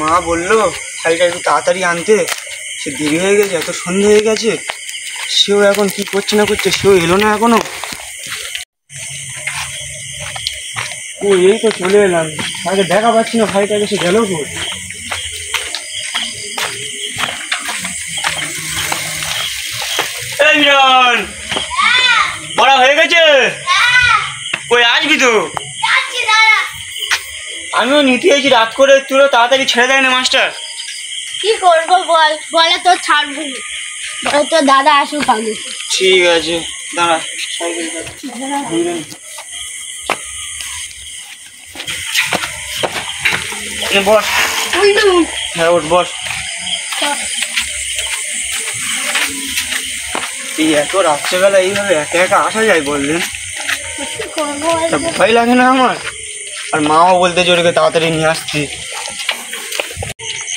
মা বললো শাড়িটা একটু তাড়াতাড়ি আনতে, সে দেরি হয়ে গেছে, এত সন্ধে হয়ে গেছে। সেও এখন কি করছে না করছে, সেও এলো না এখনো। ও এই তো চলে এলাম, তাকে দেখা পাচ্ছি না, ভাইটা এসে গেল কো? এই বিরান বড়া হয়ে গেছে, কই আসবি তো? আমিও নিতে এসেছি রাত করে, তুইও তাড়াতাড়ি ছেড়ে দেয় না মাস্টার। কি করবো বল, বলে তো ছাড়বো, বলে তো দাদা আসুক আগে। ঠিক আছে দাঁড়া, সাইকেলটা বস। হ্যাঁ ওঠ, বস। এই এত রাত্রেবেলা এইভাবে একা একা আসা যায় বললেন? ভয় লাগে না আমার? আর মাও বলতে জোরকে তাড়াতাড়ি নিয়ে আসছি।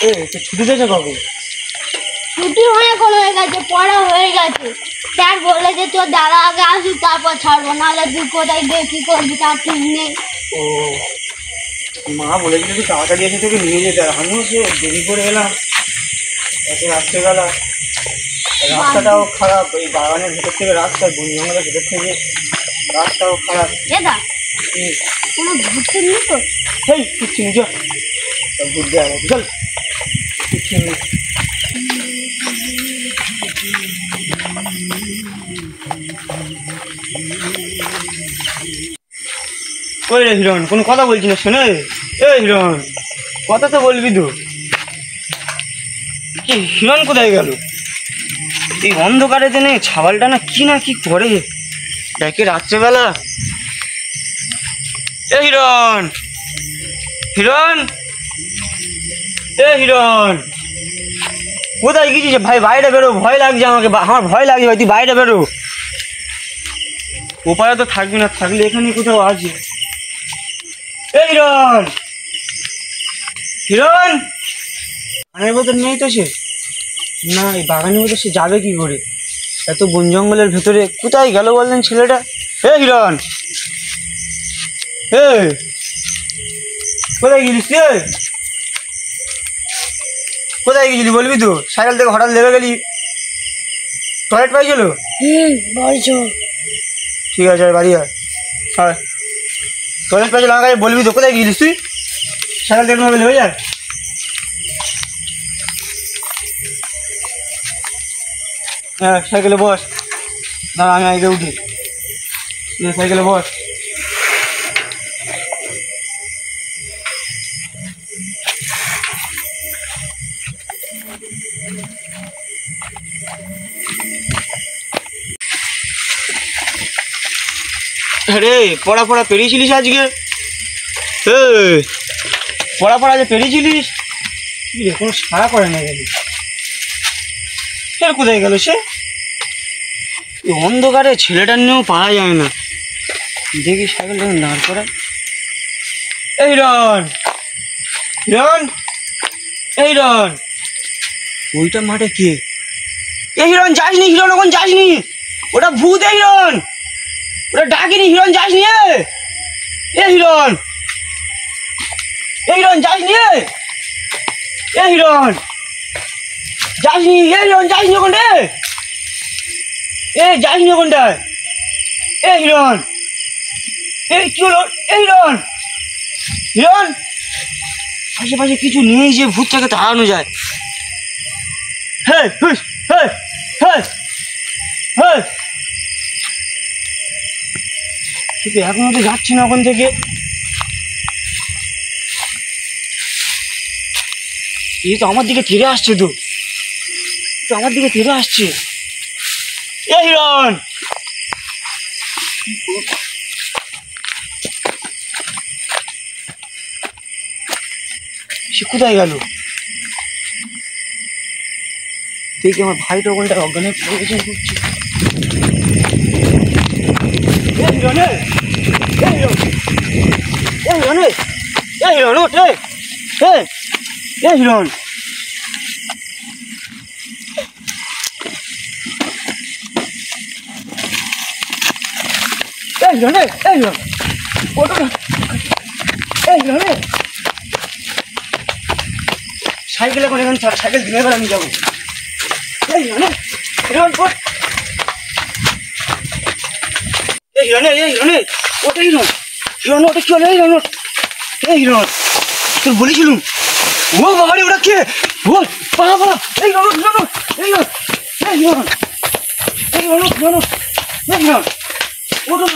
এ তো ছুটি দিয়েছে কখন? ছুটি অনেকক্ষণ হয়ে গেছে, পড়া হয়ে গেছে। স্যার বলে যে তোর দাদা আগে আসুক তারপর ছাড়বো, নাহলে তুই কোথায় গিয়ে কি করবি তার ঠিক নেই। ও মা বলেছিল যে তাড়াতাড়ি এসে তোকে নিয়ে যেতে, আর আমিও সে দেরি করে এলাম এত রাত্রেবেলা। রাস্তাটাও খারাপ, এই বাগানের ভেতর থেকে রাস্তা, বন জঙ্গলের ভেতর থেকে রাস্তাও খারাপ। দাদা কোনো ঘুরতে নেই তো? এই কিচ্ছু নেই, চল ঘুরতে যাবো, চল। কিচ্ছু নেই। ওই রে হিরণ, কোনো কথা বলছি না, শোনে। এই হিরণ, কথা তো বলবি তো। কি হিরণ কোথায় গেল? এই অন্ধকারে দিনে ছাবালটা না কি করে দেখে রাত্রেবেলা। এ হিরণ, হিরণ, এ হিরণ, কোথায় গেছিস ভাই? বাইরে বেরো, ভয় লাগছে আমাকে, আমার ভয় লাগছে ভাই, তুই বাইরে বেরো। ওপারে তো থাকবি না, থাকলে এখানে কোথাও আছে। এই হিরণ, হিরণ, বাগানের ভেতর নেই তো সে? না, এই বাগানের ভেতর সে যাবে কি করে? এত বন জঙ্গলের ভেতরে কোথায় গেল বললেন ছেলেটা? হে হিরণ, হে কোথায় গেলিস তুই? কোথায় গেছিলি বলবি তো? সাইকেল থেকে হঠাৎ লেগে গেলি, টয়লেট পাইছিল? বলছো ঠিক আছে বাড়ি আয়, হ্যাঁ টয়লেট পাইছিল আমার কাছে বলবি তো? কোথায় গেছিলিস তুই? সাইকেল থেকে ভাবে লেগে যায়। হ্যাঁ সাইকেলে বস, দাঁড়া আমি আগে উঠি, সাইকেলে বস। আরে পড়া পেরিয়েছিলিস আজকে? পড়া যে পেরিয়েছিলিস, কি রে কোনো সাড়া করে না গেলি? ফের কোথায় গেল সে? অন্ধকারে ছেলেটার নিয়েও পাওয়া যায় না, দেখি সাইকেল যখন দাঁড় করা। এই রন, হিরণ, এই রন, ওইটা মাঠে কে? এই হিরণ যাসনি, হিরণ ওখানে যাসনি, ওটা ভূত। এই হিরণ, ওটা ডাকিনি, হিরণ যাসনি। এ হিরণ, এই হিরণ যাসনি, এ হিরণ যাসনি, এ হিরণ যাসনি ওখানটা, এ যাসনি ওখানটায়। এ হিরণ, এ কি হলো? এই হিরণ, হিরণ আশেপাশে কিছু নেই যে ভূতটাকে তাড়ানো যায়। হ্যাঁ হ্যাঁ হ্যাঁ হ্যাঁ, কিন্তু এখনো তো যাচ্ছে না ওখান থেকে। এই তো আমার দিকে ফিরে আসছে, তো আমার দিকে ফিরে আসছে। এ হিরণ, সে কোথায় গেল? দেখি আমার ভাইটা ওখানটা অজ্ঞানে পড়েছে করছে। এ হিরণ, এ হিরণ, এ হিরণ, এ হিরণ ওঠ, এ হিরণ, এই হিরণ, এই হিরণ, ওটো না এই রে সাইকেল এখন এখানে ছাড় সাইকেল দিনের বেলা আমি যাবো এই রে হিরণ পট এই রে ওটা হিরণ ওটা চলে এই হিরণ তোর বলেছিলুম ও বাবারে ওটা কে ও বাবা এই হিরণ ওটা